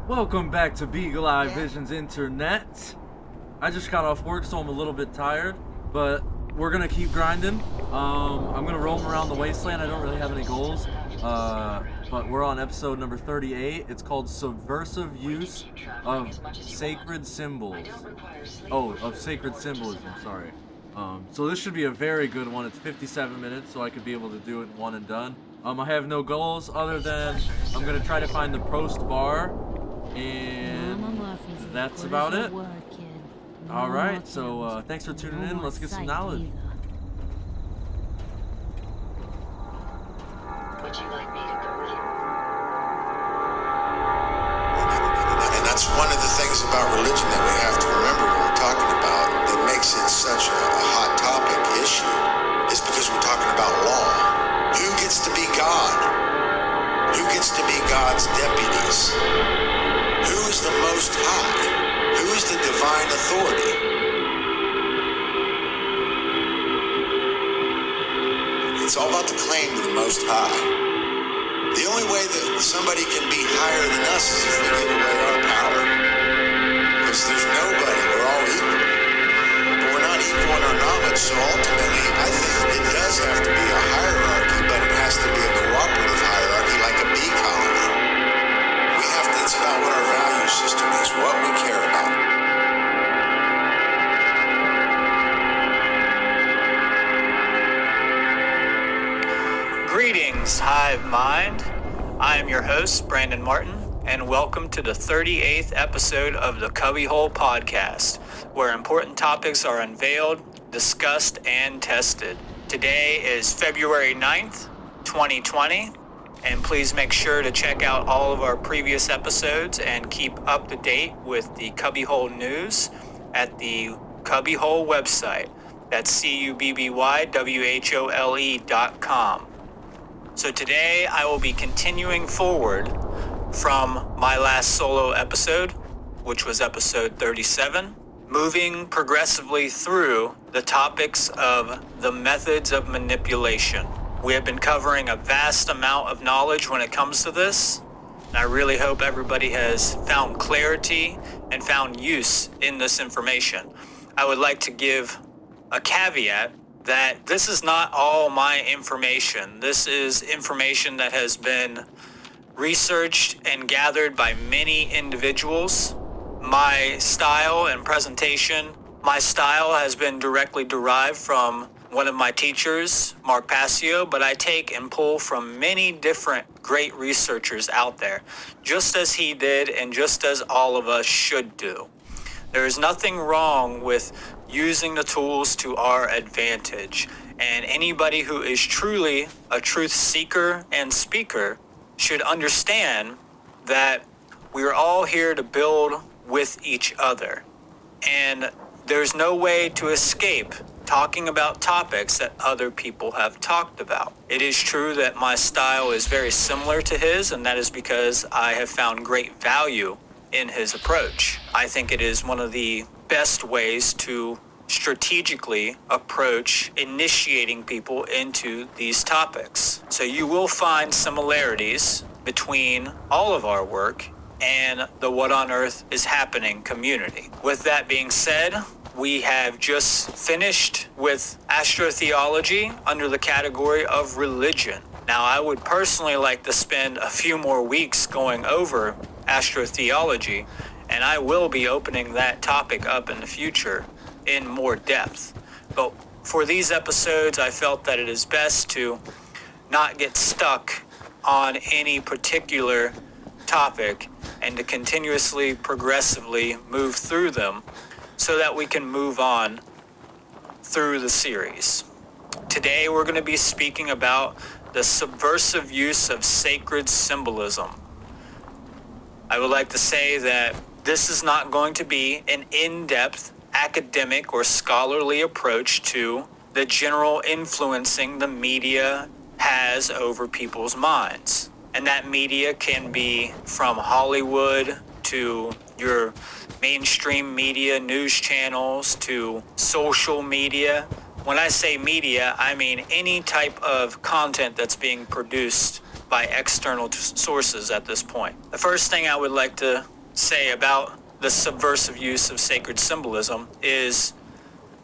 Welcome back to Beagle Eye Vision's Internet. I just got off work, so I'm a little bit tired, but we're gonna keep grinding. I'm gonna roam around the wasteland. I don't really have any goals, but we're on episode number 38. It's called Subversive Use of Sacred Symbols. Oh, of Sacred Symbolism, sorry. So this should be a very good one. It's 57 minutes, so I could be able to do it one and done. I have no goals other than I'm gonna try to find the Prost Bar, and that's about it. Alright, so thanks for tuning in. Let's get some knowledge. Would you like me to go with you? And that's one of the things about religion that we have to remember when we're talking about that makes it such a hot topic issue is because we're talking about law. Who gets to be God? Who gets to be God's deputies? Who is the Most High? Who is the divine authority? It's all about the claim to the Most High. The only way that somebody can be higher than us is if we give away our power. Because there's nobody, we're all equal. But we're not equal in our knowledge, so ultimately I think it does have to be a hierarchy, but it has to be a cooperative hierarchy like a bee colony. It's about what our value system is, what we care about. Greetings, Hive Mind. I am your host, Brandon Martin, and welcome to the 38th episode of the CubbyWhole podcast, where important topics are unveiled, discussed, and tested. Today is February 9th, 2020. And please make sure to check out all of our previous episodes and keep up to date with the CubbyWhole news at the CubbyWhole website. That's CubbyWhole.com. So today I will be continuing forward from my last solo episode, which was episode 37, moving progressively through the topics of the methods of manipulation. We have been covering a vast amount of knowledge when it comes to this, and I really hope everybody has found clarity and found use in this information. I would like to give a caveat that this is not all my information. This is information that has been researched and gathered by many individuals. My style and presentation, my style has been directly derived from one of my teachers, Mark Passio, but I take and pull from many different great researchers out there, just as he did and just as all of us should do. There is nothing wrong with using the tools to our advantage, and anybody who is truly a truth seeker and speaker should understand that we are all here to build with each other, and there's no way to escape talking about topics that other people have talked about. It is true that my style is very similar to his, and that is because I have found great value in his approach. I think it is one of the best ways to strategically approach initiating people into these topics. So you will find similarities between all of our work and the What on Earth is Happening community. With that being said, we have just finished with astrotheology under the category of religion. Now, I would personally like to spend a few more weeks going over astrotheology, and I will be opening that topic up in the future in more depth. But for these episodes, I felt that it is best to not get stuck on any particular topic and to continuously, progressively move through them so that we can move on through the series. Today we're going to be speaking about the subversive use of sacred symbolism. I would like to say that this is not going to be an in-depth academic or scholarly approach to the general influencing the media has over people's minds. And that media can be from Hollywood to your mainstream media, news channels, to social media. When I say media, I mean any type of content that's being produced by external sources at this point. The first thing I would like to say about the subversive use of sacred symbolism is,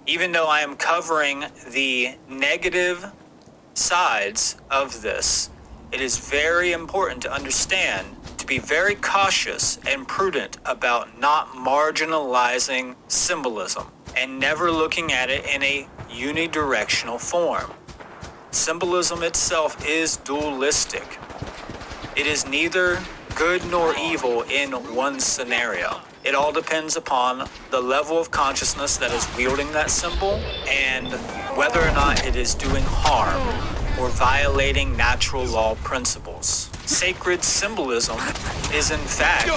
even though I am covering the negative sides of this, it is very important to understand, to be very cautious and prudent about not marginalizing symbolism and never looking at it in a unidirectional form. Symbolism itself is dualistic. It is neither good nor evil in one scenario. It all depends upon the level of consciousness that is wielding that symbol and whether or not it is doing harm or violating natural law principles. Sacred symbolism is in fact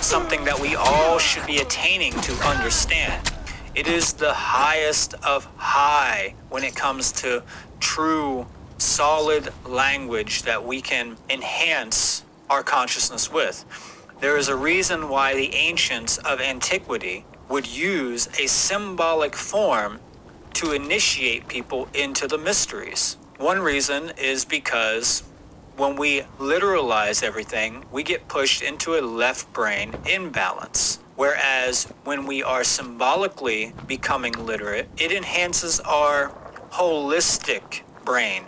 something that we all should be attaining to understand. It is the highest of high when it comes to true, solid language that we can enhance our consciousness with. There is a reason why the ancients of antiquity would use a symbolic form to initiate people into the mysteries. One reason is because when we literalize everything, we get pushed into a left brain imbalance. Whereas when we are symbolically becoming literate, it enhances our holistic brain.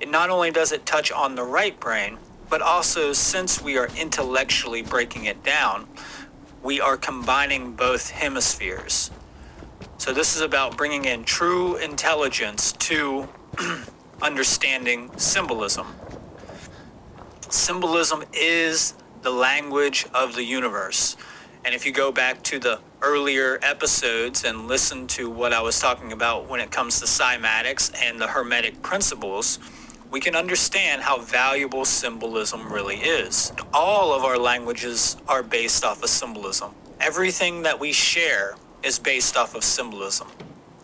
It not only does it touch on the right brain, but also, since we are intellectually breaking it down, we are combining both hemispheres. So this is about bringing in true intelligence to understanding symbolism. Symbolism is the language of the universe. And if you go back to the earlier episodes and listen to what I was talking about when it comes to cymatics and the Hermetic principles, we can understand how valuable symbolism really is. All of our languages are based off of symbolism. Everything that we share is based off of symbolism.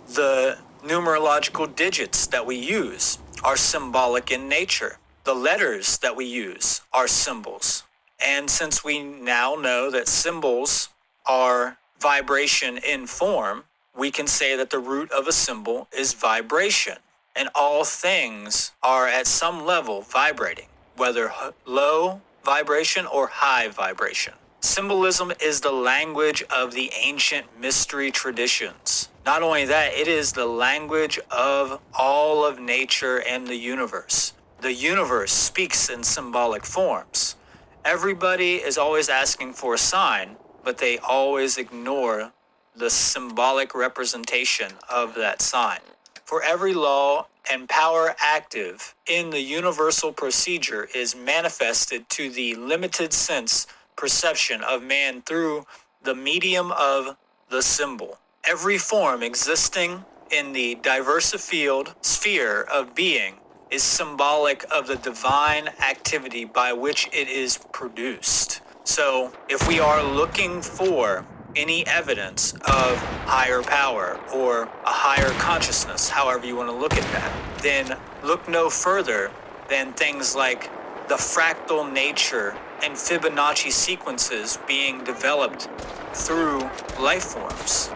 The numerological digits that we use are symbolic in nature. The letters that we use are symbols. And since we now know that symbols are vibration in form, we can say that the root of a symbol is vibration. And all things are at some level vibrating, whether low vibration or high vibration. Symbolism is the language of the ancient mystery traditions. Not only that, it is the language of all of nature and the universe. The universe speaks in symbolic forms. Everybody is always asking for a sign, but they always ignore the symbolic representation of that sign. For every law and power active in the universal procedure is manifested to the limited sense perception of man through the medium of the symbol. Every form existing in the diverse field sphere of being is symbolic of the divine activity by which it is produced. So if we are looking for any evidence of higher power or a higher consciousness, however you want to look at that, then look no further than things like the fractal nature and Fibonacci sequences being developed through life forms.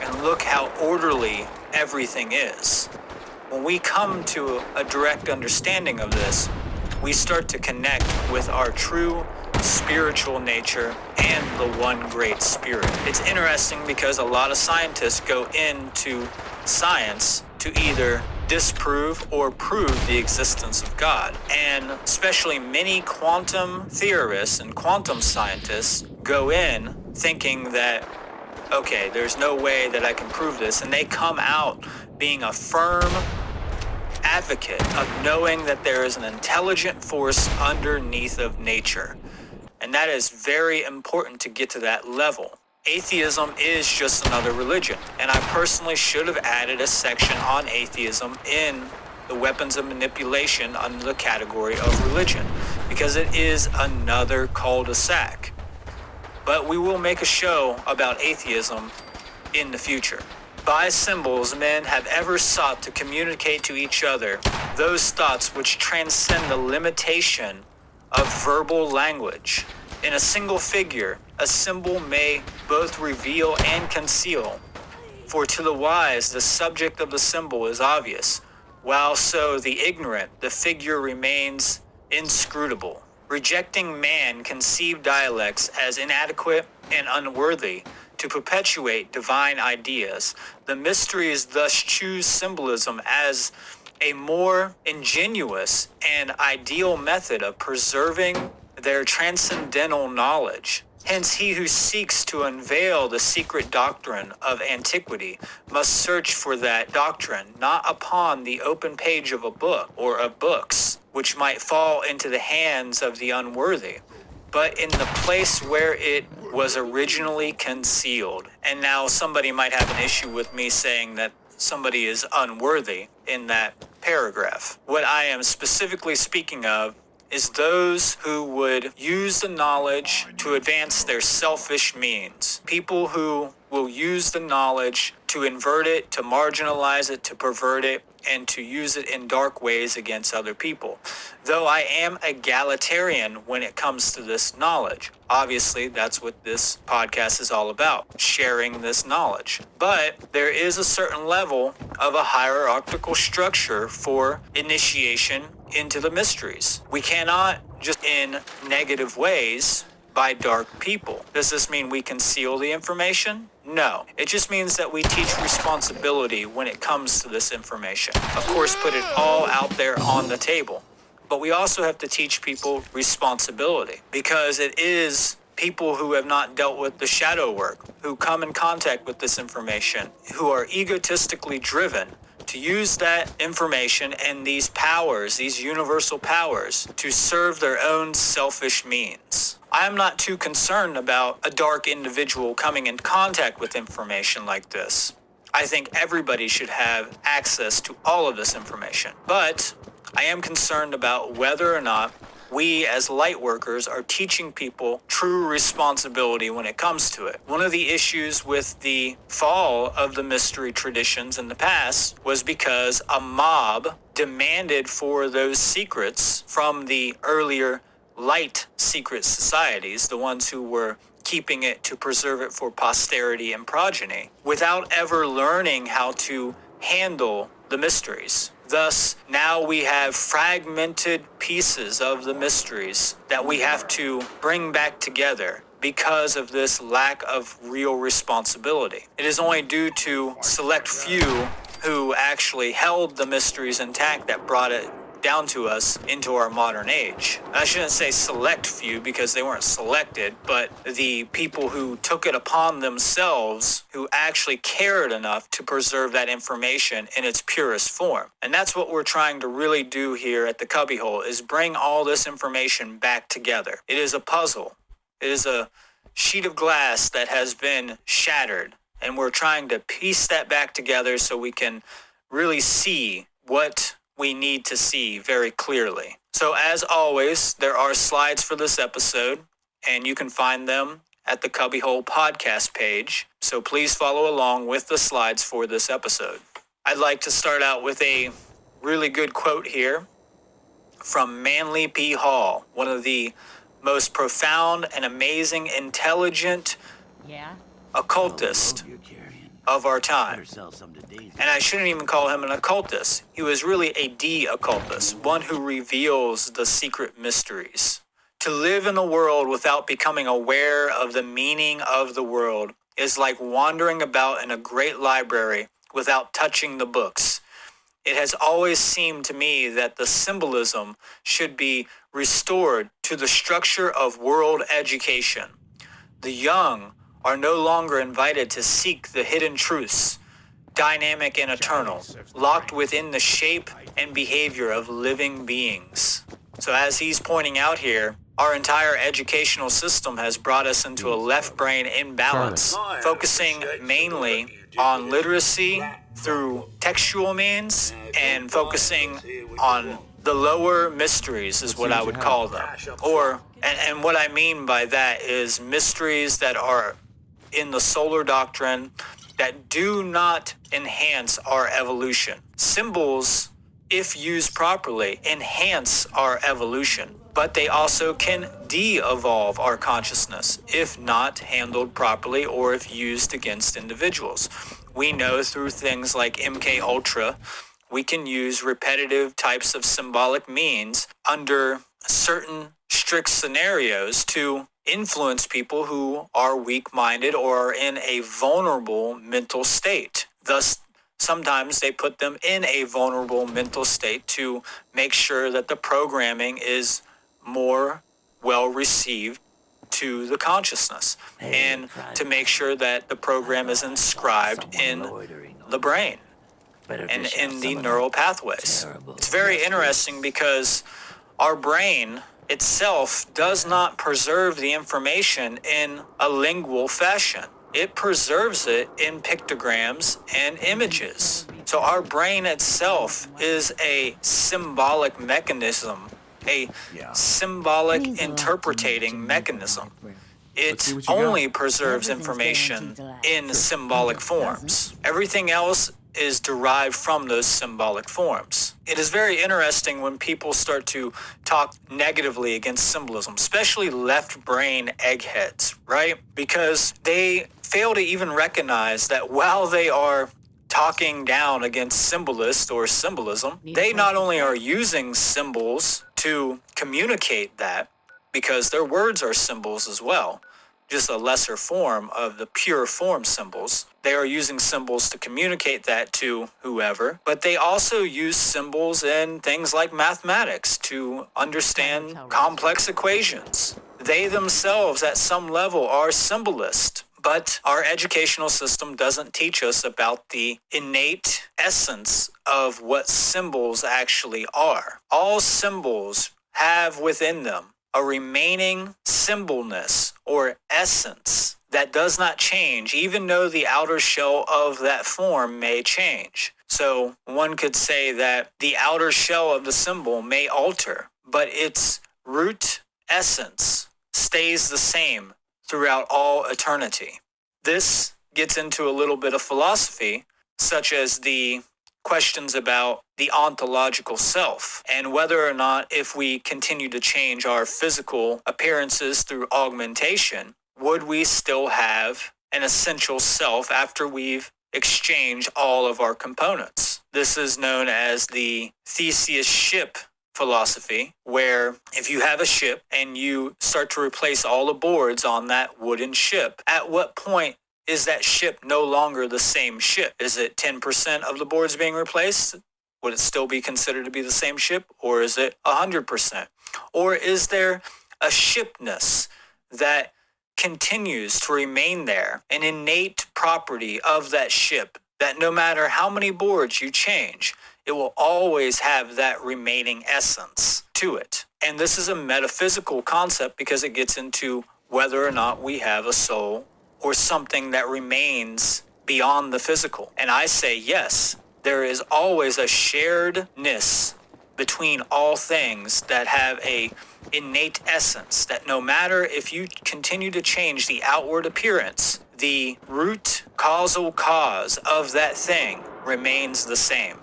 And look how orderly everything is. When we come to a direct understanding of this, we start to connect with our true spiritual nature and the one great spirit. It's interesting because a lot of scientists go into science to either disprove or prove the existence of God. And especially many quantum theorists and quantum scientists go in thinking that, okay, there's no way that I can prove this. And they come out being a firm advocate of knowing that there is an intelligent force underneath of nature. And that is very important to get to that level. Atheism is just another religion. And I personally should have added a section on atheism in the weapons of manipulation under the category of religion, because it is another cul-de-sac. But we will make a show about atheism in the future. By symbols, men have ever sought to communicate to each other those thoughts which transcend the limitation of verbal language. In a single figure, a symbol may both reveal and conceal. For to the wise, the subject of the symbol is obvious, while so the ignorant, the figure remains inscrutable. Rejecting man conceived dialects as inadequate and unworthy to perpetuate divine ideas, the mysteries thus choose symbolism as a more ingenuous and ideal method of preserving their transcendental knowledge. Hence, he who seeks to unveil the secret doctrine of antiquity must search for that doctrine not upon the open page of a book or of books, which might fall into the hands of the unworthy, but in the place where it was originally concealed. And now somebody might have an issue with me saying that somebody is unworthy in that paragraph. What I am specifically speaking of is those who would use the knowledge to advance their selfish means. People who will use the knowledge to invert it, to marginalize it, to pervert it, and to use it in dark ways against other people. Though I am egalitarian when it comes to this knowledge. Obviously, that's what this podcast is all about, sharing this knowledge. But there is a certain level of a hierarchical structure for initiation into the mysteries. We cannot just in negative ways by dark people. Does this mean we conceal the information? No. It just means that we teach responsibility when it comes to this information. Of course, put it all out there on the table. But we also have to teach people responsibility, because it is people who have not dealt with the shadow work, who come in contact with this information, who are egotistically driven to use that information and these powers, these universal powers, to serve their own selfish means. I'm not too concerned about a dark individual coming in contact with information like this. I think everybody should have access to all of this information. But I am concerned about whether or not we as light workers are teaching people true responsibility when it comes to it. One of the issues with the fall of the mystery traditions in the past was because a mob demanded for those secrets from the earlier light secret societies, the ones who were keeping it to preserve it for posterity and progeny, without ever learning how to handle the mysteries. Thus, now we have fragmented pieces of the mysteries that we have to bring back together because of this lack of real responsibility. It is only due to select few who actually held the mysteries intact that brought it down to us into our modern age. I shouldn't say select few because they weren't selected, but the people who took it upon themselves, who actually cared enough to preserve that information in its purest form. And that's what we're trying to really do here at the CubbyWhole, is bring all this information back together. It is a puzzle. It is a sheet of glass that has been shattered, and we're trying to piece that back together so we can really see what we need to see very clearly. So as always, there are slides for this episode, and you can find them at the CubbyWhole podcast page. So please follow along with the slides for this episode. I'd like to start out with a really good quote here from Manly P. Hall, one of the most profound and amazing, intelligent occultists of our time. And I shouldn't even call him an occultist. He was really a de-occultist, one who reveals the secret mysteries. To live in a world without becoming aware of the meaning of the world is like wandering about in a great library without touching the books. It has always seemed to me that the symbolism should be restored to the structure of world education. The young are no longer invited to seek the hidden truths, dynamic and eternal, locked within the shape and behavior of living beings. So as he's pointing out here, our entire educational system has brought us into a left brain imbalance, focusing mainly on literacy through textual means and focusing on the lower mysteries is what I would call them. And what I mean by that is mysteries that are in the solar doctrine that do not enhance our evolution. Symbols, if used properly, enhance our evolution, but they also can de-evolve our consciousness if not handled properly or if used against individuals. We know through things like MK Ultra, we can use repetitive types of symbolic means under certain strict scenarios to influence people who are weak-minded or are in a vulnerable mental state. Thus, sometimes they put them in a vulnerable mental state to make sure that the programming is more well received to the consciousness, and to make sure that the program is inscribed in the brain and in the neural pathways. It's very interesting because our brain itself does not preserve the information in a lingual fashion. It preserves it in pictograms and images. So our brain itself is a symbolic mechanism, a symbolic interpreting mechanism. It only preserves information in symbolic forms. Everything else is derived from those symbolic forms. It is very interesting when people start to talk negatively against symbolism, especially left brain eggheads, right? Because they fail to even recognize that while they are talking down against symbolists or symbolism, they not only are using symbols to communicate that, because their words are symbols as well, just a lesser form of the pure form symbols. They are using symbols to communicate that to whoever, but they also use symbols in things like mathematics to understand complex equations. They themselves, at some level, are symbolists, but our educational system doesn't teach us about the innate essence of what symbols actually are. All symbols have within them a remaining symbolness or essence that does not change, even though the outer shell of that form may change. So one could say that the outer shell of the symbol may alter, but its root essence stays the same throughout all eternity. This gets into a little bit of philosophy, such as the questions about the ontological self and whether or not, if we continue to change our physical appearances through augmentation, would we still have an essential self after we've exchanged all of our components? This is known as the Theseus ship philosophy, where if you have a ship and you start to replace all the boards on that wooden ship, at what point is that ship no longer the same ship? Is it 10% of the boards being replaced? Would it still be considered to be the same ship? Or is it 100%? Or is there a shipness that continues to remain there, an innate property of that ship, that no matter how many boards you change, it will always have that remaining essence to it? And this is a metaphysical concept because it gets into whether or not we have a soul or something that remains beyond the physical. And I say yes, there is always a sharedness between all things that have a innate essence, that no matter if you continue to change the outward appearance, the root causal cause of that thing remains the same.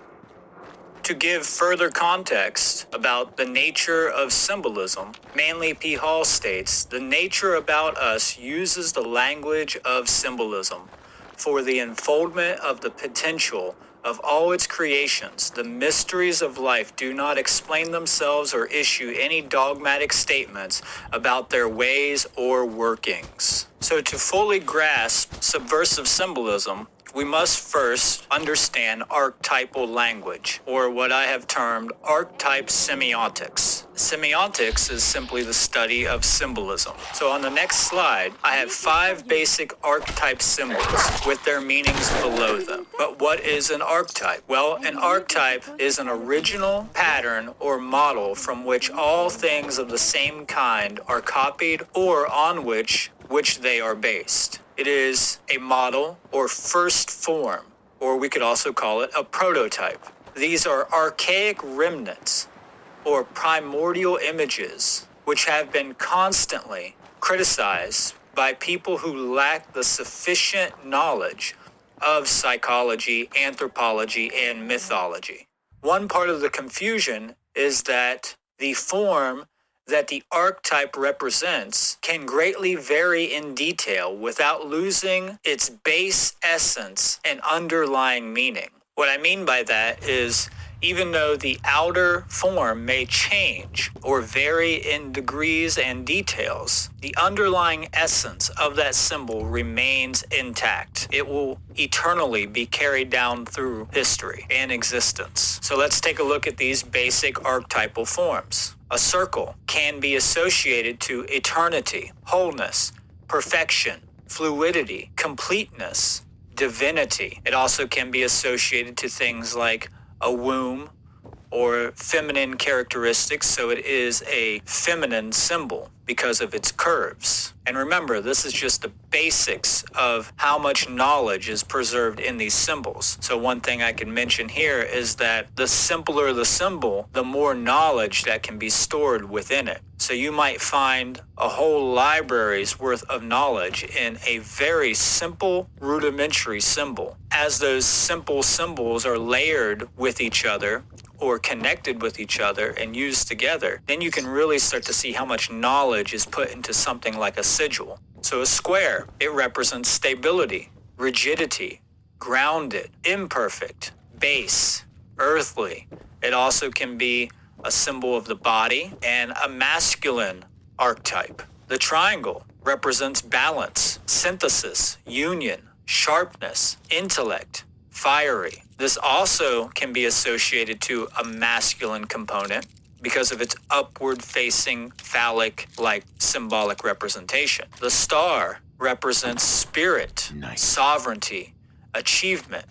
To give further context about the nature of symbolism, Manly P. Hall states, "The nature about us uses the language of symbolism. For the unfoldment of the potential of all its creations, the mysteries of life do not explain themselves or issue any dogmatic statements about their ways or workings." So to fully grasp subversive symbolism, we must first understand archetypal language, or what I have termed archetype semiotics. Semiotics is simply the study of symbolism. So on the next slide, I have 5 basic archetype symbols with their meanings below them. But what is an archetype? Well, an archetype is an original pattern or model from which all things of the same kind are copied or on which they are based. It is a model or first form, or we could also call it a prototype. These are archaic remnants or primordial images which have been constantly criticized by people who lack the sufficient knowledge of psychology, anthropology, and mythology. One part of the confusion is that the form that the archetype represents can greatly vary in detail without losing its base essence and underlying meaning. What I mean by that is, Even though the outer form may change or vary in degrees and details, the underlying essence of that symbol remains intact. It will eternally be carried down through history and existence. So let's take a look at these basic archetypal forms. A circle can be associated to eternity, wholeness, perfection, fluidity, completeness, divinity. It also can be associated to things like a womb or feminine characteristics, so it is a feminine symbol because of its curves. And remember, this is just the basics of how much knowledge is preserved in these symbols. So one thing I can mention here is that the simpler the symbol, the more knowledge that can be stored within it. So you might find a whole library's worth of knowledge in a very simple, rudimentary symbol. As those simple symbols are layered with each other, or connected with each other and used together, then you can really start to see how much knowledge is put into something like a sigil. So a square, it represents stability, rigidity, grounded, imperfect, base, earthly. It also can be a symbol of the body and a masculine archetype. The triangle represents balance, synthesis, union, sharpness, intellect, fiery. This also can be associated to a masculine component because of its upward-facing, phallic-like symbolic representation. The star represents spirit, sovereignty, achievement,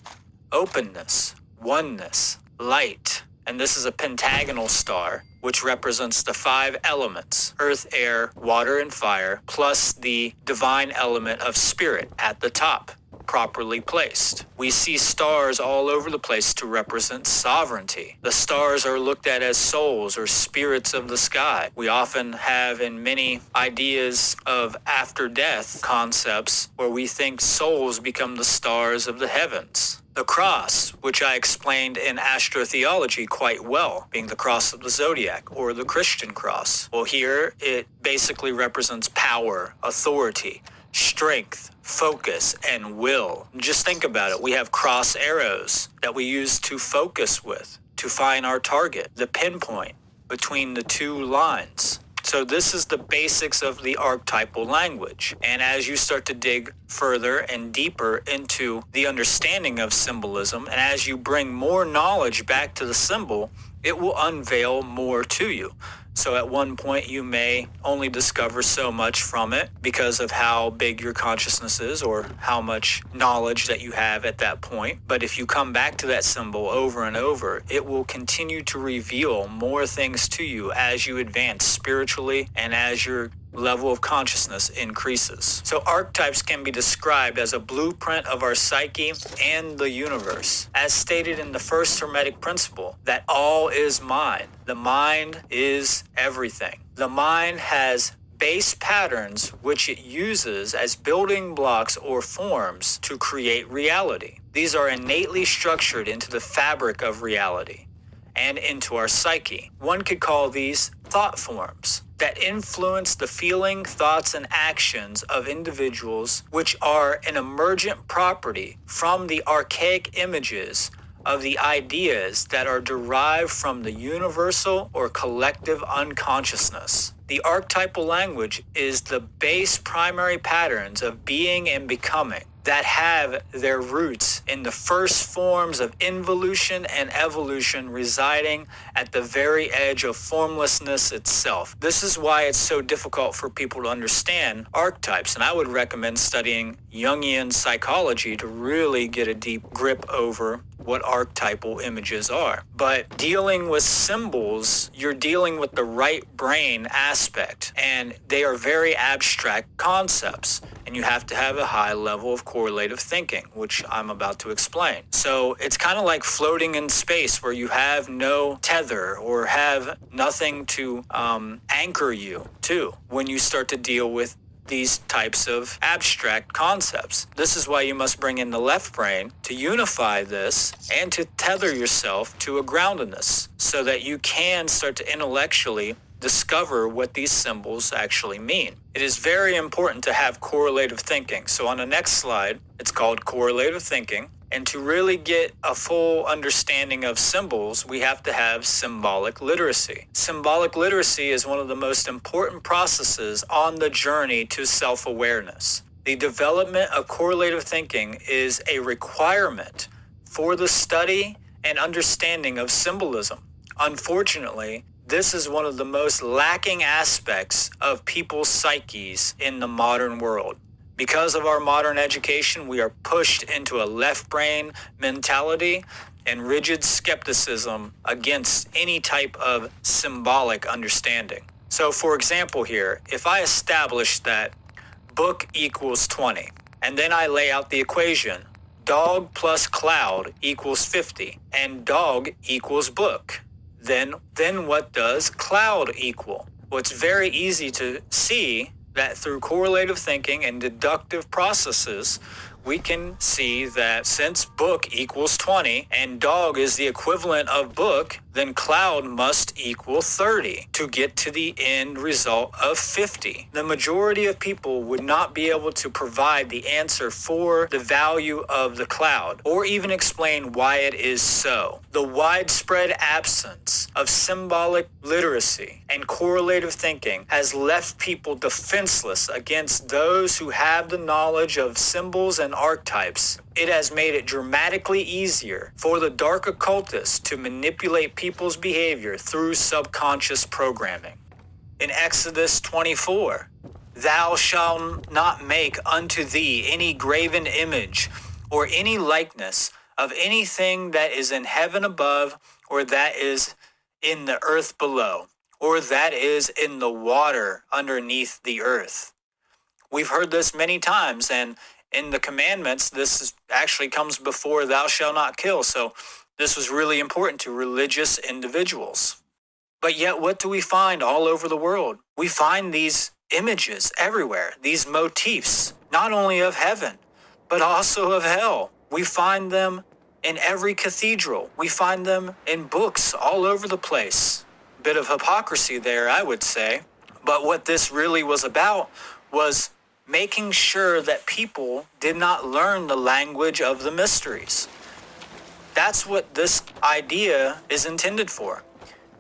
openness, oneness, light. And this is a pentagonal star, which represents the 5 elements: earth, air, water, and fire, plus the divine element of spirit at the top, properly placed. We see stars all over the place to represent sovereignty. The stars are looked at as souls or spirits of the sky. We often have in many ideas of after death concepts where we think souls become the stars of the heavens. The cross, which I explained in astrotheology quite well, being the cross of the zodiac or the Christian cross. Well, here it basically represents power, authority, strength, focus, and will. Just think about it. We have cross arrows that we use to focus with, to find our target, the pinpoint between the 2 lines. So this is the basics of the archetypal language. And as you start to dig further and deeper into the understanding of symbolism, and as you bring more knowledge back to the symbol, it will unveil more to you. So at one point you may only discover so much from it because of how big your consciousness is or how much knowledge that you have at that point. But if you come back to that symbol over and over, it will continue to reveal more things to you as you advance spiritually and as your level of consciousness increases. So archetypes can be described as a blueprint of our psyche and the universe. As stated in the first Hermetic principle, that all is mind. The mind is everything. The mind has base patterns which it uses as building blocks or forms to create reality. These are innately structured into the fabric of reality and into our psyche. One could call these thought forms that influence the feeling, thoughts, and actions of individuals, which are an emergent property from the archaic images of the ideas that are derived from the universal or collective unconsciousness. The archetypal language is the base primary patterns of being and becoming that have their roots in the first forms of involution and evolution residing at the very edge of formlessness itself. This is why it's so difficult for people to understand archetypes, and I would recommend studying Jungian psychology to really get a deep grip over what archetypal images are. But dealing with symbols, you're dealing with the right brain aspect, and they are very abstract concepts, and you have to have a high level of correlative thinking, which I'm about to explain. So it's kind of like floating in space where you have no tether or have nothing to anchor you to when you start to deal with these types of abstract concepts. This is why you must bring in the left brain to unify this and to tether yourself to a groundedness so that you can start to intellectually discover what these symbols actually mean. It is very important to have correlative thinking. So on the next slide, it's called correlative thinking. And to really get a full understanding of symbols, we have to have symbolic literacy. Symbolic literacy is one of the most important processes on the journey to self-awareness. The development of correlative thinking is a requirement for the study and understanding of symbolism. Unfortunately, this is one of the most lacking aspects of people's psyches in the modern world. Because of our modern education, we are pushed into a left brain mentality and rigid skepticism against any type of symbolic understanding. So for example here, if I establish that book equals 20, and then I lay out the equation, dog plus cloud equals 50, and dog equals book, then what does cloud equal? Well, it's very easy to see that through correlative thinking and deductive processes, we can see that since book equals 20 and dog is the equivalent of book, then cloud must equal 30 to get to the end result of 50. The majority of people would not be able to provide the answer for the value of the cloud or even explain why it is so. The widespread absence of symbolic literacy and correlative thinking has left people defenseless against those who have the knowledge of symbols and archetypes. It has made it dramatically easier for the dark occultists to manipulate people's behavior through subconscious programming. In Exodus 24, "Thou shalt not make unto thee any graven image or any likeness of anything that is in heaven above, or that is in the earth below, or that is in the water underneath the earth." We've heard this many times, and in the commandments, actually comes before "thou shalt not kill." So this was really important to religious individuals. But yet, what do we find all over the world? We find these images everywhere, these motifs, not only of heaven, but also of hell. We find them in every cathedral. We find them in books all over the place. Bit of hypocrisy there, I would say. But what this really was about was making sure that people did not learn the language of the mysteries. That's what this idea is intended for.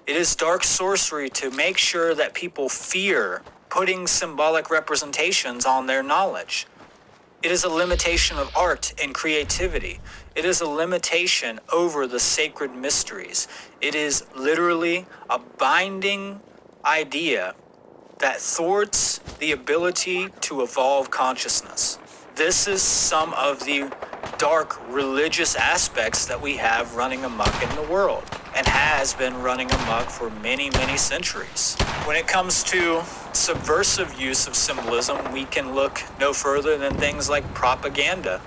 It is dark sorcery to make sure that people fear putting symbolic representations on their knowledge. It is a limitation of art and creativity. It is a limitation over the sacred mysteries. It is literally a binding idea that thwarts the ability to evolve consciousness. This is some of the dark religious aspects that we have running amok in the world and has been running amok for many, many centuries. When it comes to subversive use of symbolism, we can look no further than things like propaganda.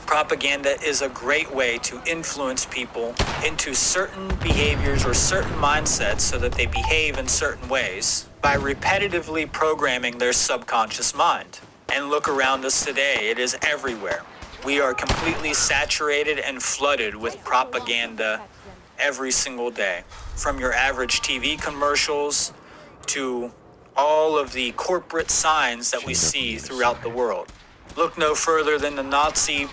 Propaganda is a great way to influence people into certain behaviors or certain mindsets so that they behave in certain ways by repetitively programming their subconscious mind. And look around us today, it is everywhere. We are completely saturated and flooded with propaganda every single day. From your average TV commercials to all of the corporate signs that we see throughout the world. Look no further than the Nazi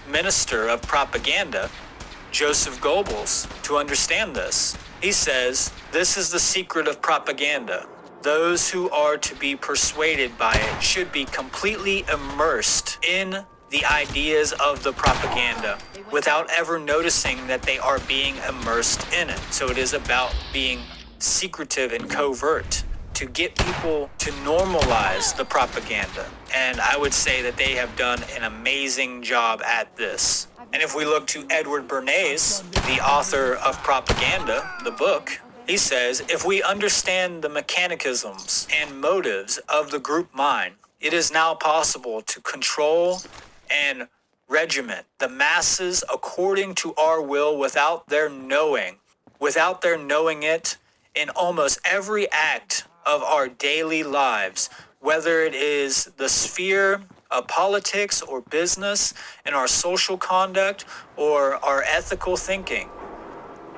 minister of propaganda, Joseph Goebbels, to understand this. He says, "This is the secret of propaganda. Those who are to be persuaded by it should be completely immersed in the ideas of the propaganda without ever noticing that they are being immersed in it." So it is about being secretive and covert to get people to normalize the propaganda. And I would say that they have done an amazing job at this. And if we look to Edward Bernays, the author of Propaganda, the book, he says, if we understand the mechanisms and motives of the group mind, it is now possible to control and regiment the masses according to our will without their knowing it in almost every act of our daily lives, whether it is the sphere of politics or business, in our social conduct or our ethical thinking.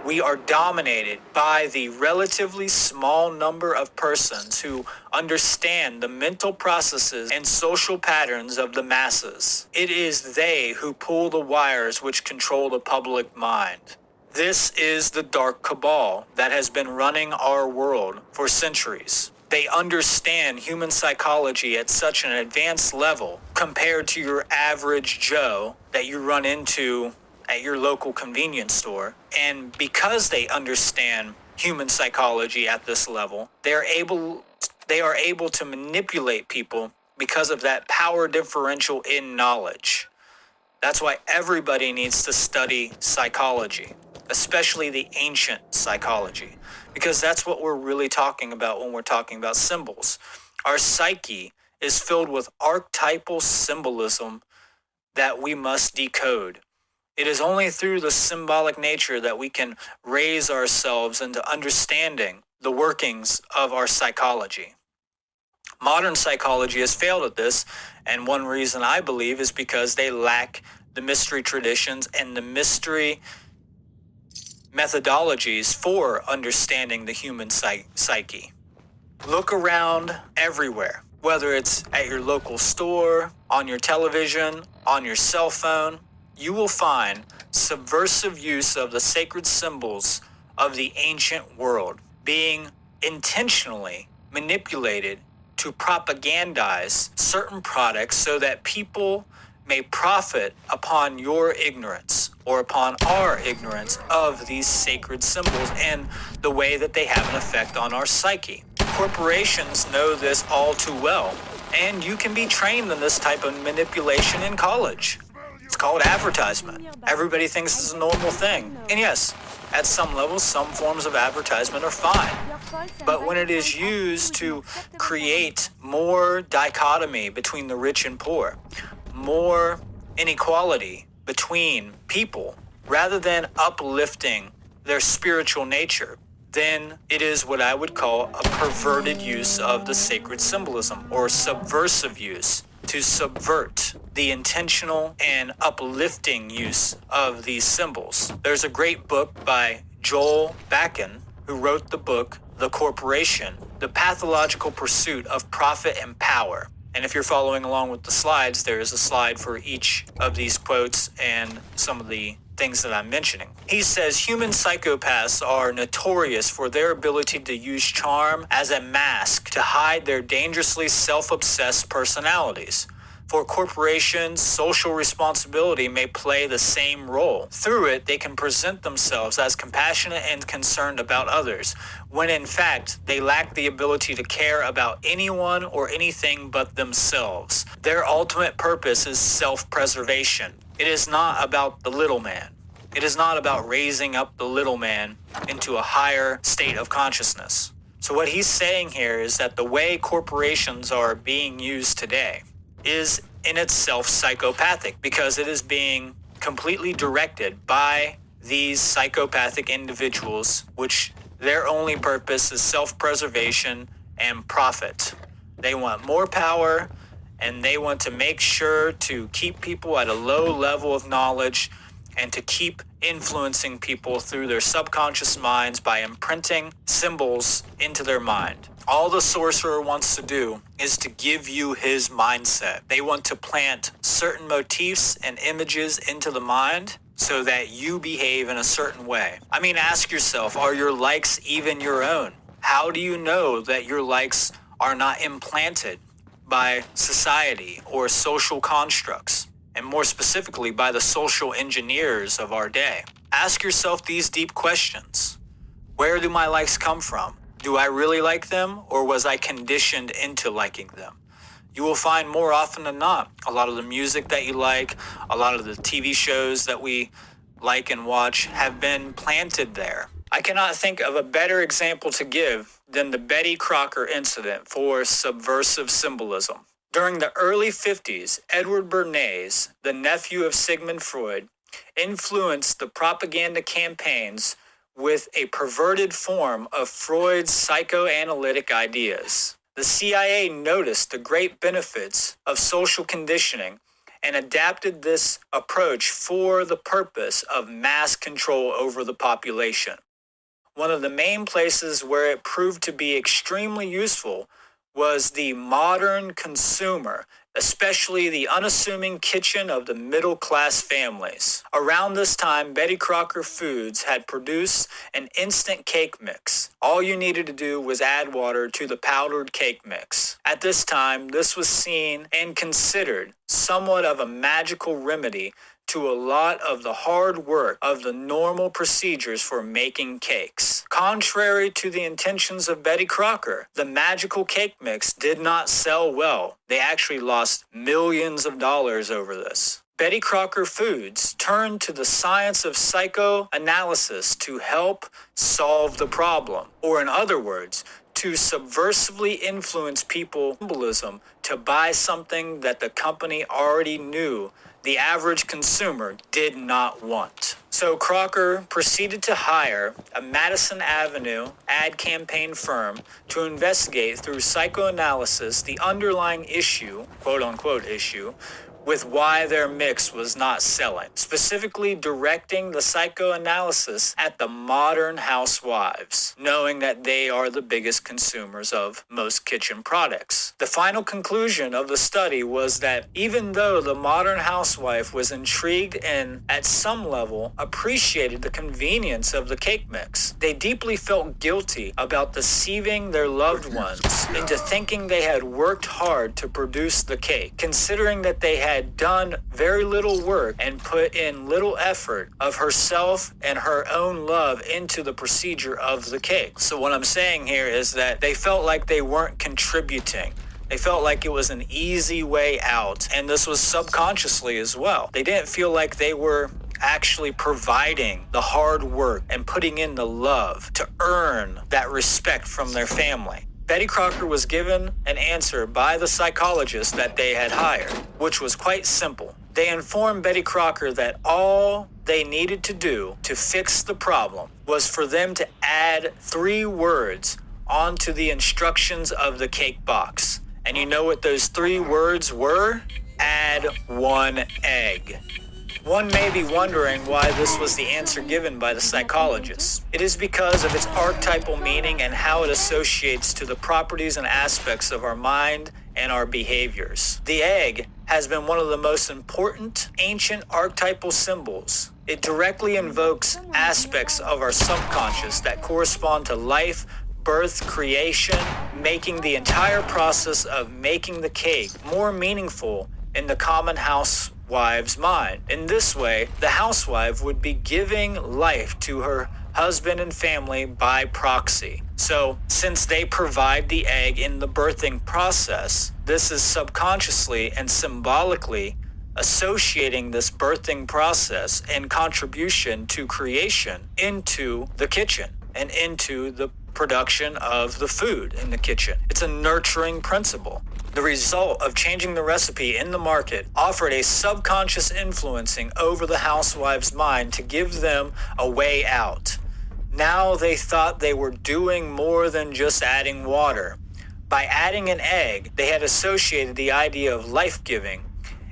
we are dominated by the relatively small number of persons who understand the mental processes and social patterns of the masses. It is they who pull the wires which control the public mind. This is the dark cabal that has been running our world for centuries. They understand human psychology at such an advanced level compared to your average Joe that you run into at your local convenience store. And because they understand human psychology at this level, they are able to manipulate people because of that power differential in knowledge. That's why everybody needs to study psychology, especially the ancient psychology, because that's what we're really talking about when we're talking about symbols. Our psyche is filled with archetypal symbolism that we must decode. It is only through the symbolic nature that we can raise ourselves into understanding the workings of our psychology. Modern psychology has failed at this, and one reason I believe is because they lack the mystery traditions and the mystery methodologies for understanding the human psyche. Look around everywhere, whether it's at your local store, on your television, on your cell phone. You will find subversive use of the sacred symbols of the ancient world being intentionally manipulated to propagandize certain products so that people may profit upon your ignorance or upon our ignorance of these sacred symbols and the way that they have an effect on our psyche. Corporations know this all too well, and you can be trained in this type of manipulation in college. It's called advertisement. Everybody thinks it's a normal thing. And yes, at some levels, some forms of advertisement are fine. But when it is used to create more dichotomy between the rich and poor, more inequality between people, rather than uplifting their spiritual nature, then it is what I would call a perverted use of the sacred symbolism, or subversive use, to subvert the intentional and uplifting use of these symbols. There's a great book by Joel Bakken, who wrote the book The Corporation, The Pathological Pursuit of Profit and Power. And if you're following along with the slides, there is a slide for each of these quotes and some of the things that I'm mentioning. He says human psychopaths are notorious for their ability to use charm as a mask to hide their dangerously self-obsessed personalities. For corporations, social responsibility may play the same role. Through it, they can present themselves as compassionate and concerned about others, when in fact, they lack the ability to care about anyone or anything but themselves. Their ultimate purpose is self-preservation. It is not about the little man. It is not about raising up the little man into a higher state of consciousness. So what he's saying here is that the way corporations are being used today is in itself psychopathic, because it is being completely directed by these psychopathic individuals, which their only purpose is self-preservation and profit. They want more power, and they want to make sure to keep people at a low level of knowledge and to keep influencing people through their subconscious minds by imprinting symbols into their mind. All the sorcerer wants to do is to give you his mindset. They want to plant certain motifs and images into the mind so that you behave in a certain way. I mean, ask yourself, are your likes even your own? How do you know that your likes are not implanted by society or social constructs, and more specifically by the social engineers of our day? Ask yourself these deep questions. Where do my likes come from? Do I really like them, or was I conditioned into liking them? You will find more often than not, a lot of the music that you like, a lot of the TV shows that we like and watch have been planted there. I cannot think of a better example to give than the Betty Crocker incident for subversive symbolism. During the early 50s, Edward Bernays, the nephew of Sigmund Freud, influenced the propaganda campaigns with a perverted form of Freud's psychoanalytic ideas. The CIA noticed the great benefits of social conditioning and adapted this approach for the purpose of mass control over the population. One of the main places where it proved to be extremely useful was the modern consumer, especially the unassuming kitchen of the middle-class families. Around this time, Betty Crocker Foods had produced an instant cake mix. All you needed to do was add water to the powdered cake mix. At this time, this was seen and considered somewhat of a magical remedy to a lot of the hard work of the normal procedures for making cakes. Contrary to the intentions of Betty Crocker, the magical cake mix did not sell well. They actually lost millions of dollars over this. Betty Crocker Foods turned to the science of psychoanalysis to help solve the problem, or in other words, to subversively influence people symbolism to buy something that the company already knew the average consumer did not want. So Crocker proceeded to hire a Madison Avenue ad campaign firm to investigate through psychoanalysis the underlying issue, quote unquote issue, with why their mix was not selling, specifically directing the psychoanalysis at the modern housewives, knowing that they are the biggest consumers of most kitchen products. The final conclusion of the study was that even though the modern housewife was intrigued and at some level appreciated the convenience of the cake mix, they deeply felt guilty about deceiving their loved ones into thinking they had worked hard to produce the cake, considering that they had done very little work and put in little effort of herself and her own love into the procedure of the cake. So what I'm saying here is that they felt like they weren't contributing. They felt like it was an easy way out, and this was subconsciously as well. They didn't feel like they were actually providing the hard work and putting in the love to earn that respect from their family. Betty Crocker was given an answer by the psychologist that they had hired, which was quite simple. They informed Betty Crocker that all they needed to do to fix the problem was for them to add 3 words onto the instructions of the cake box. And you know what those 3 words were? Add 1 egg. One may be wondering why this was the answer given by the psychologist. It is because of its archetypal meaning and how it associates to the properties and aspects of our mind and our behaviors. The egg has been one of the most important ancient archetypal symbols. It directly invokes aspects of our subconscious that correspond to life, birth, creation, making the entire process of making the cake more meaningful in the common housewife's mind. In this way, the housewife would be giving life to her husband and family by proxy. So, since they provide the egg in the birthing process, this is subconsciously and symbolically associating this birthing process and contribution to creation into the kitchen and into the production of the food in the kitchen. It's a nurturing principle. The result of changing the recipe in the market offered a subconscious influencing over the housewife's mind to give them a way out. Now they thought they were doing more than just adding water. By adding an egg, they had associated the idea of life-giving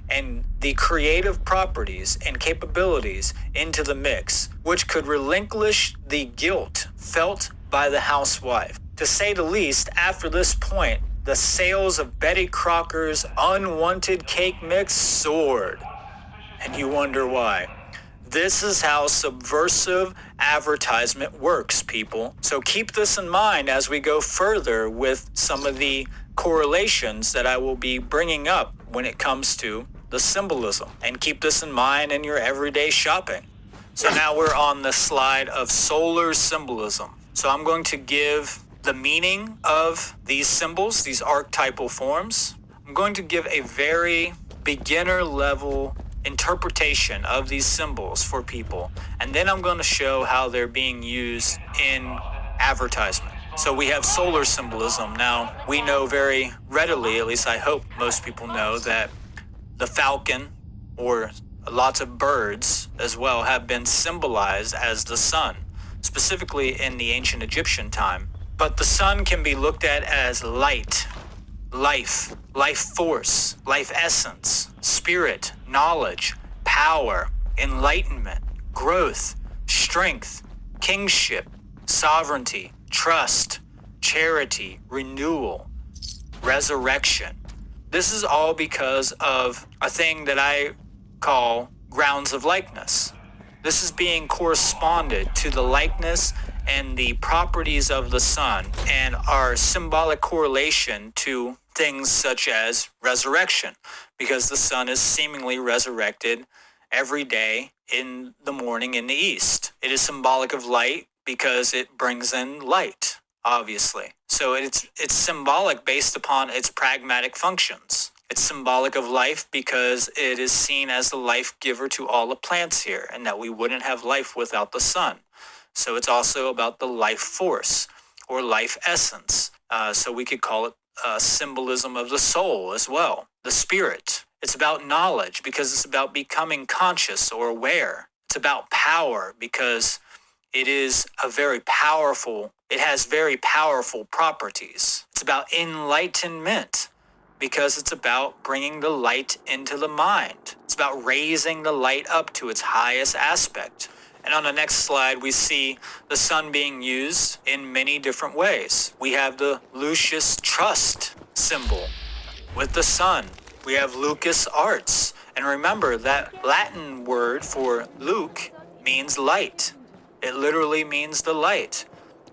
and the creative properties and capabilities into the mix, which could relinquish the guilt felt by the housewife. To say the least, after this point, the sales of Betty Crocker's unwanted cake mix soared. And you wonder why. This is how subversive advertisement works, people. So keep this in mind as we go further with some of the correlations that I will be bringing up when it comes to the symbolism. And keep this in mind in your everyday shopping. So now we're on the slide of solar symbolism. So I'm going to give the meaning of these symbols, these archetypal forms. I'm going to give a very beginner level interpretation of these symbols for people. And then I'm going to show how they're being used in advertisement. So we have solar symbolism. Now, we know very readily, at least I hope most people know, that the falcon, or lots of birds as well, have been symbolized as the sun, specifically in the ancient Egyptian time. But the sun can be looked at as light, life, life force, life essence. spirit, knowledge, power, enlightenment, growth, strength, kingship, sovereignty, trust, charity, renewal, resurrection. This is all because of a thing that I call grounds of likeness. This is being corresponded to the likeness and the properties of the sun and our symbolic correlation to things such as resurrection, because the sun is seemingly resurrected every day in the morning in the east. It is symbolic of light because it brings in light, obviously. So it's symbolic based upon its pragmatic functions. It's symbolic of life because it is seen as the life giver to all the plants here, and that we wouldn't have life without the sun. So it's also about the life force or life essence. So we could call it symbolism of the soul as well, the spirit. It's about knowledge because it's about becoming conscious or aware. It's about power because it has very powerful properties. It's about enlightenment because it's about bringing the light into the mind. It's about raising the light up to its highest aspect. And on the next slide, we see the sun being used in many different ways. We have the Lucius Trust symbol with the sun. We have Lucas Arts. And remember that Latin word for Luke means light. It literally means the light.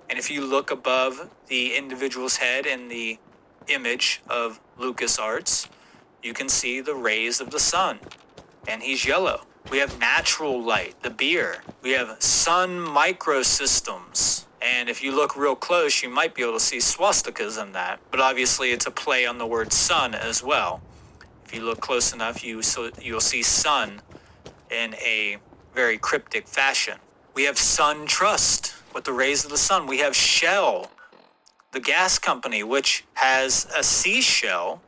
And if you look above the individual's head in the image of Lucas Arts, you can see the rays of the sun. And he's yellow. We have natural light, the beer. We have sun microsystems. And if you look real close, you might be able to see swastikas in that. But obviously it's a play on the word sun as well. If you look close enough, you'll see sun in a very cryptic fashion. We have Sun Trust with the rays of the sun. We have Shell, the gas company, which has a seashell,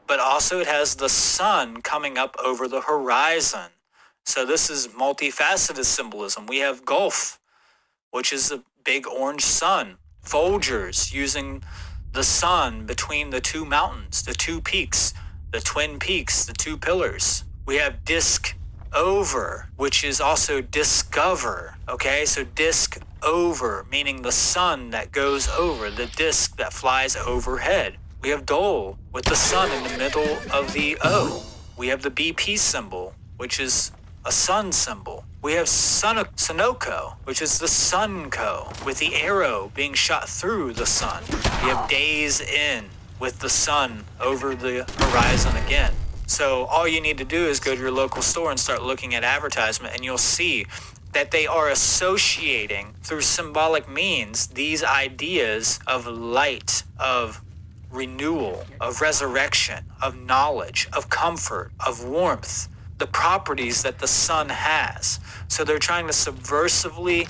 but also it has the sun coming up over the horizon. So this is multifaceted symbolism. We have Gulf, which is a big orange sun. Folgers, using the sun between the two mountains, the two peaks, the twin peaks, the two pillars. We have disc over, which is also discover. Okay, so disc over, meaning the sun that goes over, the disc that flies overhead. We have Dole with the sun in the middle of the O. We have the BP symbol, which is a sun symbol. We have Sunoco, which is the Sunco, with the arrow being shot through the sun. We have Days In, with the sun over the horizon again. So all you need to do is go to your local store and start looking at advertisement, and you'll see that they are associating through symbolic means these ideas of light, of renewal, of resurrection, of knowledge, of comfort, of warmth, the properties that the sun has. So they're trying to subversively,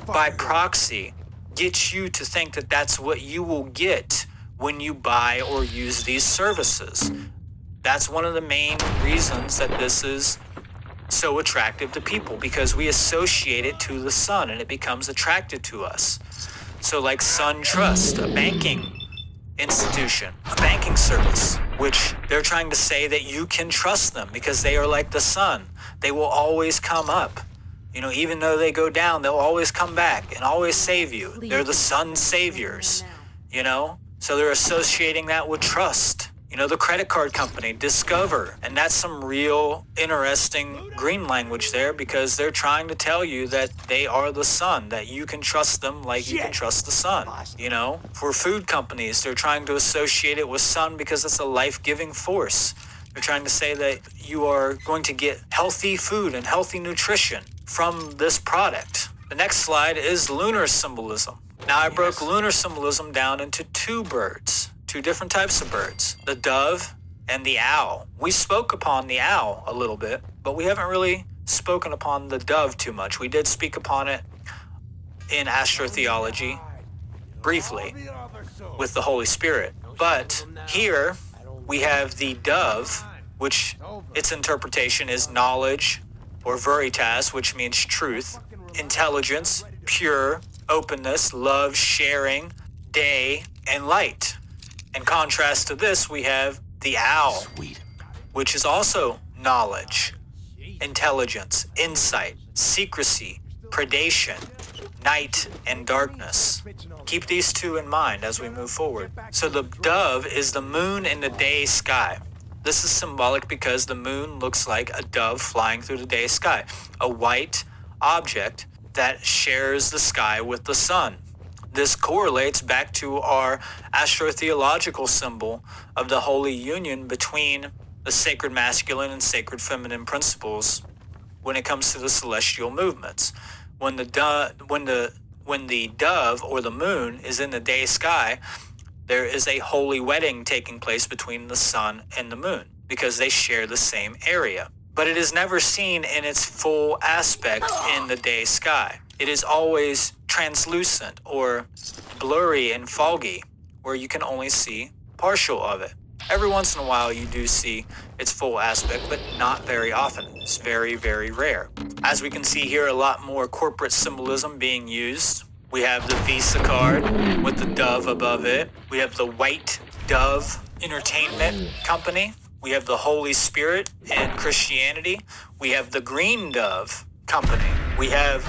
by proxy, get you to think that that's what you will get when you buy or use these services. That's one of the main reasons that this is so attractive to people, because we associate it to the sun and it becomes attracted to us. So like Sun Trust, a banking institution, a banking service, which they're trying to say that you can trust them because they are like the sun. They will always come up. You know, even though they go down, they'll always come back and always save you. They're the sun saviors, you know? So they're associating that with trust. You know, the credit card company, Discover. And that's some real interesting green language there, because they're trying to tell you that they are the sun, that you can trust them like you can trust the sun. You know, for food companies, they're trying to associate it with sun because it's a life-giving force. They're trying to say that you are going to get healthy food and healthy nutrition from this product. The next slide is lunar symbolism. Now, I broke lunar symbolism down into two different types of birds, the dove and the owl. We spoke upon the owl a little bit, but we haven't really spoken upon the dove too much. We did speak upon it in astrotheology briefly with the Holy Spirit. But here we have the dove, which its interpretation is knowledge, or veritas, which means truth, intelligence, pure, openness, love, sharing, day, and light. In contrast to this, we have the owl, which is also knowledge, intelligence, insight, secrecy, predation, night, and darkness. Keep these two in mind as we move forward. So the dove is the moon in the day sky. This is symbolic because the moon looks like a dove flying through the day sky, a white object that shares the sky with the sun. This correlates back to our astrotheological symbol of the holy union between the sacred masculine and sacred feminine principles when it comes to the celestial movements. When the dove or the moon is in the day sky, there is a holy wedding taking place between the sun and the moon because they share the same area. But it is never seen in its full aspect in the day sky. It is always translucent or blurry and foggy, where you can only see partial of it. Every once in a while you do see its full aspect, but not very often. It's very, very rare. As we can see here, a lot more corporate symbolism being used. We have the Visa card with the dove above it. We have the White Dove Entertainment Company. We have the Holy Spirit and Christianity. We have the Green Dove Company. We have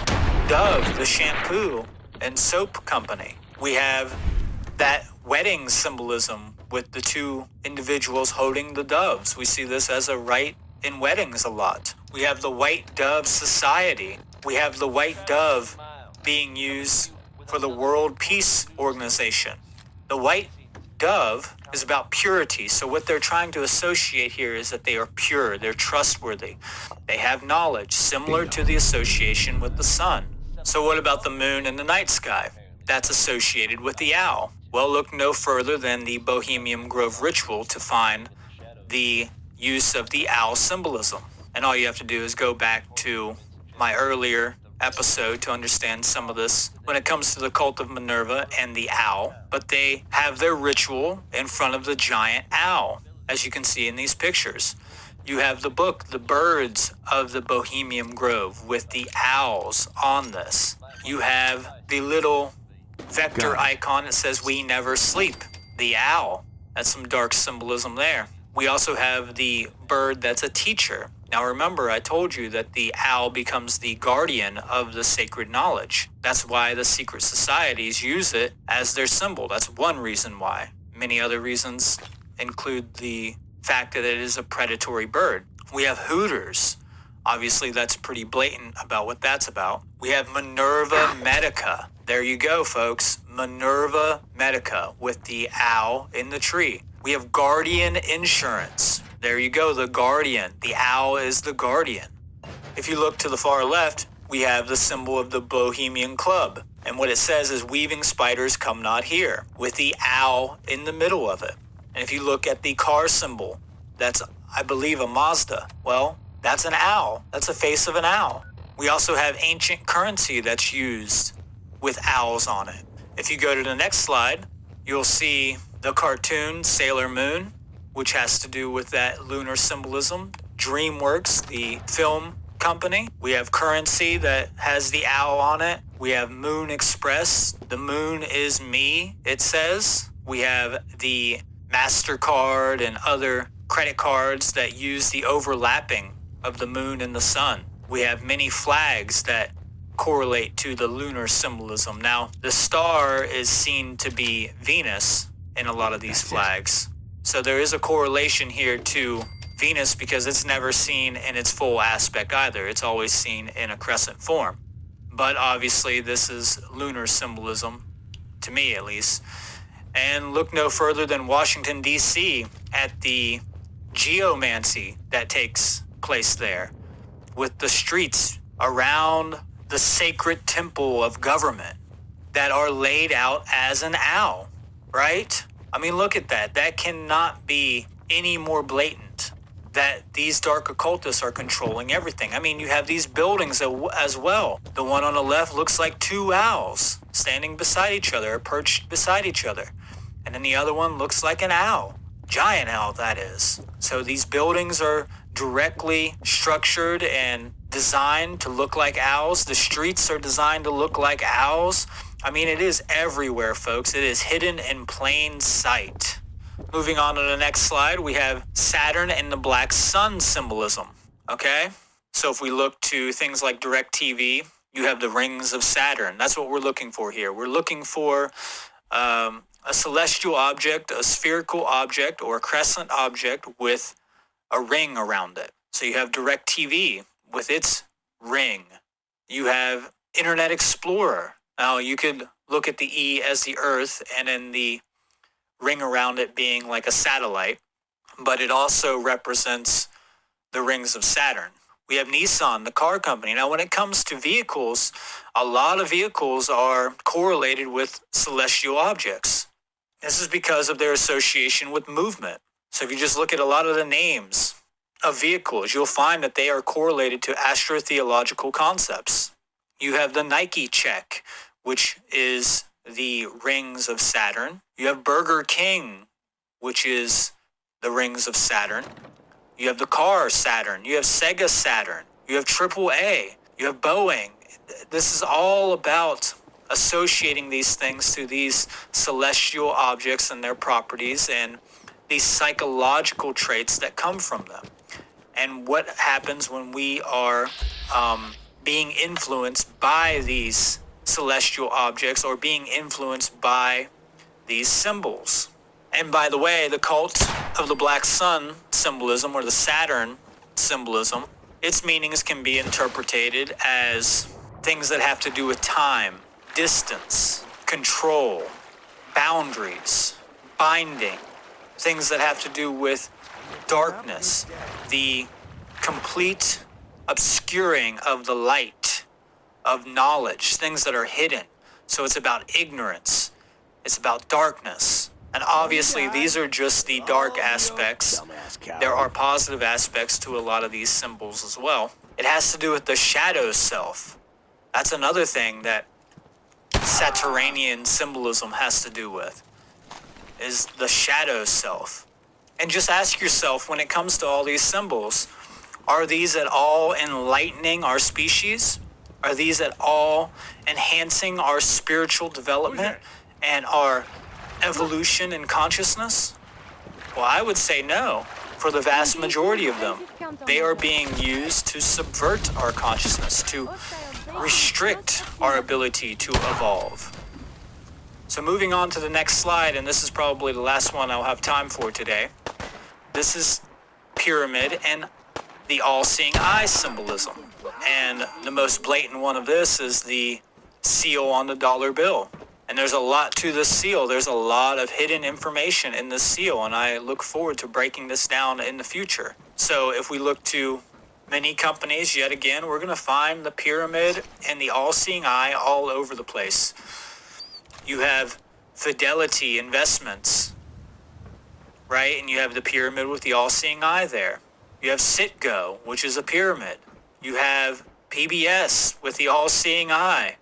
Dove, the shampoo and soap company. We have that wedding symbolism with the two individuals holding the doves. We see this as a rite in weddings a lot. We have the White Dove Society. We have the white dove being used for the World Peace Organization. The white dove is about purity. So what they're trying to associate here is that they are pure, they're trustworthy, they have knowledge, similar to the association with the sun. So what about the moon in the night sky? That's associated with the owl. Well, look no further than the Bohemian Grove ritual to find the use of the owl symbolism. And all you have to do is go back to my earlier episode to understand some of this when it comes to the cult of Minerva and the owl. But they have their ritual in front of the giant owl, as you can see in these pictures. You have the book, The Birds of the Bohemian Grove, with the owls on this. You have the little vector icon that says "We never sleep," the owl. That's some dark symbolism there. We also have the bird that's a teacher. Now remember, I told you that the owl becomes the guardian of the sacred knowledge. That's why the secret societies use it as their symbol. That's one reason why. Many other reasons include the fact that it is a predatory bird. We have Hooters. Obviously, that's pretty blatant about what that's about. We have Minerva Medica. There you go, folks. Minerva Medica with the owl in the tree. We have Guardian Insurance. There you go, the guardian. The owl is the guardian. If you look to the far left, we have the symbol of the Bohemian Club. And what it says is "Weaving spiders come not here," with the owl in the middle of it. And if you look at the car symbol, that's, I believe, a Mazda. Well, that's an owl. That's a face of an owl. We also have ancient currency that's used with owls on it. If you go to the next slide, you'll see the cartoon Sailor Moon, which has to do with that lunar symbolism. DreamWorks, the film company. We have currency that has the owl on it. We have Moon Express. The moon is me, it says. We have the MasterCard and other credit cards that use the overlapping of the moon and the sun. We have many flags that correlate to the lunar symbolism. Now, the star is seen to be Venus in a lot of these flags. So there is a correlation here to Venus because it's never seen in its full aspect either. It's always seen in a crescent form. But obviously this is lunar symbolism, to me at least. And look no further than Washington, D.C. at the geomancy that takes place there, with the streets around the sacred temple of government that are laid out as an owl, right? I mean, look at that. That cannot be any more blatant that these dark occultists are controlling everything. I mean, you have these buildings as well. The one on the left looks like two owls standing beside each other, or perched beside each other. And then the other one looks like an owl. Giant owl, that is. So these buildings are directly structured and designed to look like owls. The streets are designed to look like owls. I mean, it is everywhere, folks. It is hidden in plain sight. Moving on to the next slide, we have Saturn and the black sun symbolism. Okay? So if we look to things like DirecTV, you have the rings of Saturn. That's what we're looking for here. We're looking for a celestial object, a spherical object, or a crescent object with a ring around it. So you have DirecTV with its ring. You have Internet Explorer. Now you could look at the E as the Earth and then the ring around it being like a satellite, but it also represents the rings of Saturn. We have Nissan, the car company. Now, when it comes to vehicles, a lot of vehicles are correlated with celestial objects. This is because of their association with movement. So if you just look at a lot of the names of vehicles, you'll find that they are correlated to astrotheological concepts. You have the Nike check, which is the rings of Saturn. You have Burger King, which is the rings of Saturn. You have the car Saturn. You have Sega Saturn. You have AAA. You have Boeing. This is all about associating these things to these celestial objects and their properties and these psychological traits that come from them. And what happens when we are being influenced by these celestial objects or being influenced by these symbols. And by the way, the cult of the black sun symbolism, or the Saturn symbolism, its meanings can be interpreted as things that have to do with time, distance, control, boundaries, binding, things that have to do with darkness, the complete obscuring of the light, of knowledge, things that are hidden. So it's about ignorance, it's about darkness. And obviously, these are just the dark aspects. There are positive aspects to a lot of these symbols as well. It has to do with the shadow self. That's another thing that Saturnian symbolism has to do with, is the shadow self. And just ask yourself, when it comes to all these symbols, are these at all enlightening our species? Are these at all enhancing our spiritual development and our evolution in consciousness? Well, I would say no, for the vast majority of them. They are being used to subvert our consciousness, to restrict our ability to evolve. So moving on to the next slide, and this is probably the last one I'll have time for today. This is pyramid and the all-seeing eye symbolism. And the most blatant one of this is the seal on the dollar bill. And there's a lot to this seal. There's a lot of hidden information in this seal, and I look forward to breaking this down in the future. So if we look to many companies, yet again, we're going to find the pyramid and the all-seeing eye all over the place. You have Fidelity Investments, right? And you have the pyramid with the all-seeing eye there. You have Citgo, which is a pyramid. You have PBS with the all-seeing eye.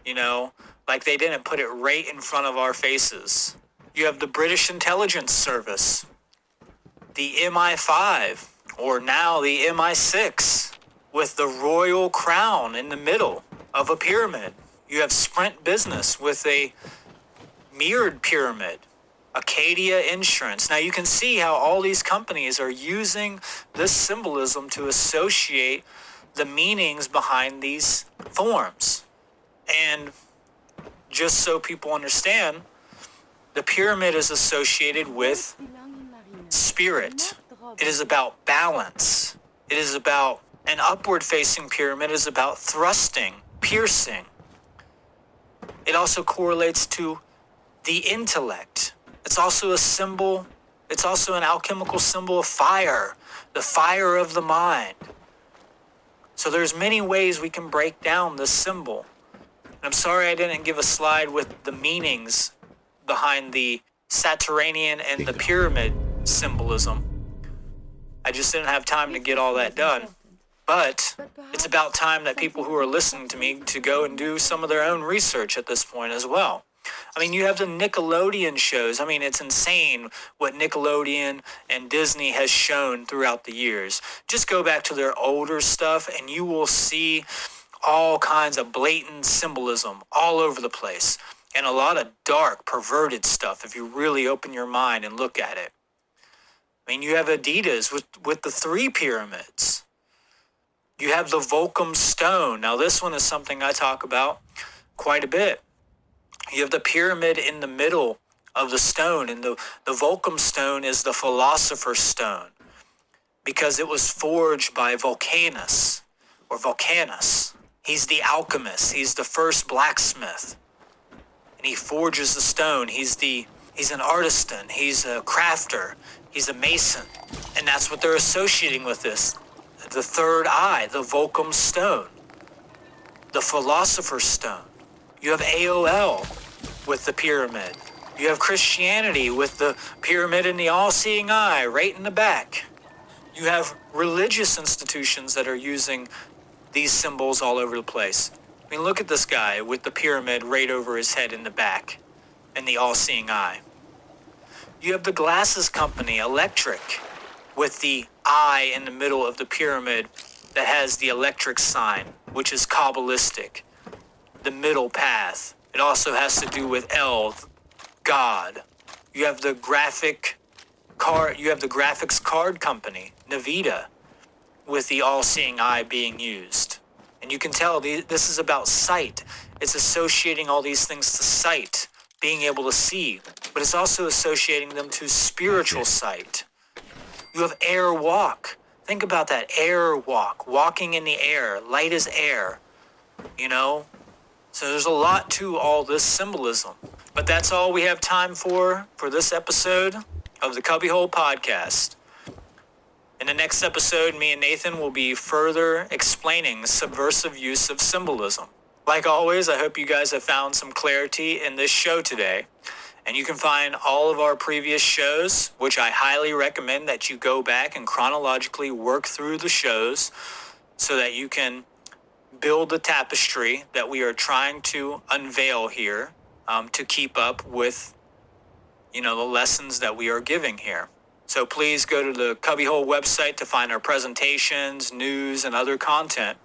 You know, like they didn't put it right in front of our faces. You have the British Intelligence Service, the MI5, or now the MI6, with the royal crown in the middle of a pyramid. You have Sprint Business with a mirrored pyramid, Acadia Insurance. Now you can see how all these companies are using this symbolism to associate the meanings behind these forms. And just so people understand, the pyramid is associated with spirit. It is about balance. It is about an upward-facing pyramid is about thrusting, piercing. It also correlates to the intellect. It's also a symbol, it's also an alchemical symbol of fire, the fire of the mind. So there's many ways we can break down this symbol. And I'm sorry I didn't give a slide with the meanings behind the Saturnian and the pyramid symbolism. I just didn't have time to get all that done. But it's about time that people who are listening to me to go and do some of their own research at this point as well. I mean, you have the Nickelodeon shows. I mean, it's insane what Nickelodeon and Disney has shown throughout the years. Just go back to their older stuff and you will see all kinds of blatant symbolism all over the place. and a lot of dark, perverted stuff if you really open your mind and look at it. I mean, you have Adidas with the 3 pyramids. You have the Volcom stone. Now, this one is something I talk about quite a bit. You have the pyramid in the middle of the stone, and the Volcom stone is the philosopher's stone because it was forged by Vulcanus. He's the alchemist. He's the first blacksmith. And he forges the stone. He's an artisan. He's a crafter. He's a mason. And that's what they're associating with this. The third eye, the Volcom stone, the philosopher's stone. You have AOL with the pyramid. You have Christianity with the pyramid and the all-seeing eye right in the back. You have religious institutions that are using these symbols all over the place. I mean, look at this guy with the pyramid right over his head in the back and the all-seeing eye. You have the glasses company, Electric, with the eye in the middle of the pyramid that has the electric sign, which is Kabbalistic, the middle path. It also has to do with El, God. You have the graphics card company, Nvidia, with the all-seeing eye being used. And you can tell this is about sight. It's associating all these things to sight, being able to see, but it's also associating them to spiritual sight. You have air walk. Think about that, air walk, walking in the air, light as air, you know? So there's a lot to all this symbolism. But that's all we have time for this episode of the CubbyWhole podcast. In the next episode, me and Nathan will be further explaining subversive use of symbolism. Like always, I hope you guys have found some clarity in this show today. And you can find all of our previous shows, which I highly recommend that you go back and chronologically work through the shows so that you can build the tapestry that we are trying to unveil here to keep up with, the lessons that we are giving here. So please go to the CubbyWhole website to find our presentations, news, and other content.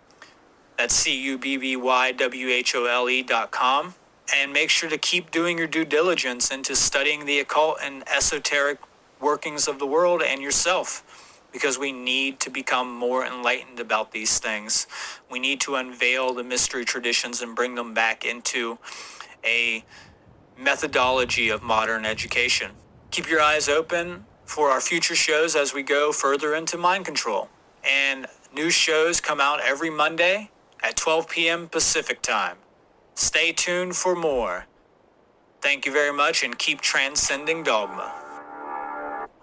That's CubbyWhole.com. And make sure to keep doing your due diligence into studying the occult and esoteric workings of the world and yourself, because we need to become more enlightened about these things. We need to unveil the mystery traditions and bring them back into a methodology of modern education. Keep your eyes open for our future shows as we go further into mind control. And new shows come out every Monday at 12 p.m. Pacific time. Stay tuned for more. Thank you very much, and keep transcending dogma.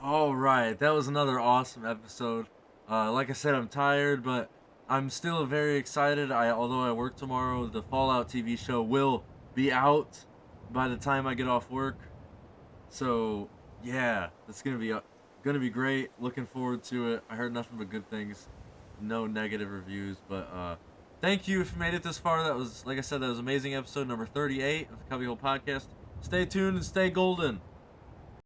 All right, that was another awesome episode. Like I said, I'm tired, but I'm still very excited. Although I work tomorrow, the Fallout TV show will be out by the time I get off work. So yeah, it's gonna be great. Looking forward to it. I heard nothing but good things, no negative reviews. But thank you if you made it this far. That was, like I said, that was amazing episode number 38 of the CubbyWhole podcast. Stay tuned and stay golden.